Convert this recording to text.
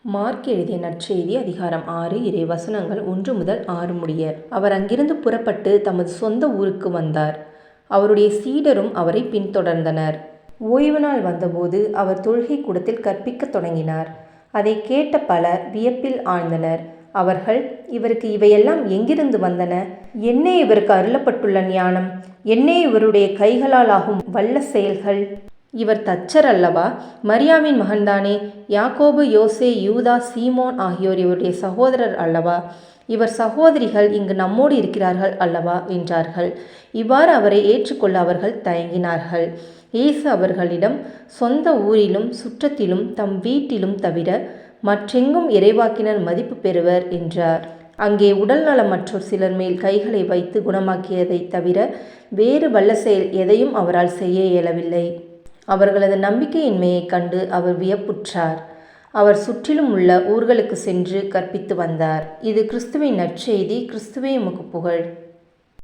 Mark எழுதிய நற்செய்தி அதிகாரம் 6 இறை வசனங்கள் 1 முதல் 6 முடிய. அவர் அங்கிருந்து புறப்பட்டு தமது சொந்த ஊருக்கு வந்தார். அவருடைய சீடரும் அவரை பின்தொடர்ந்தனர். ஓய்வு நாள் வந்தபோது அவர் தொழுகை கூடத்தில் கற்பிக்கத் தொடங்கினார். அதை கேட்ட பலர் வியப்பில் ஆழ்ந்தனர். அவர்கள், இவருக்கு இவையெல்லாம் எங்கிருந்து வந்தன? என்னே இவருக்கு அருளப்பட்டுள்ள ஞானம்? என்னே இவருடைய கைகளால் ஆகும் வல்ல செயல்கள்? இவர் தச்சர் அல்லவா? மரியாவின் மகன்தானே? யாக்கோபு, யோசே, யூதா, சீமோன் ஆகியோர் இவருடைய சகோதரர் அல்லவா? இவர் சகோதரிகள் இங்கு நம்மோடு இருக்கிறார்கள் அல்லவா என்றார்கள். இவ்வாறு அவரை ஏற்றுக்கொள்ள அவர்கள் தயங்கினார்கள். இயேசு அவர்களிடம், சொந்த ஊரிலும் சுற்றத்திலும் தம் வீட்டிலும் தவிர மற்றெங்கும் இறைவாக்கினர் மதிப்பு பெறுவர் என்றார். அங்கே உடல் நலமற்றோர் சிலர் மேல் கைகளை வைத்து குணமாக்கியதை தவிர வேறு வல்ல செயல் எதையும் அவரால் செய்ய இயலவில்லை. அவர்களது நம்பிக்கையின்மையைக் கண்டு அவர் வியப்புற்றார். அவர் சுற்றிலும் உள்ள ஊர்களுக்கு சென்று கற்பித்து வந்தார். இது கிறிஸ்துவின் நற்செய்தி. கிறிஸ்துவே உமக்கு புகழ்.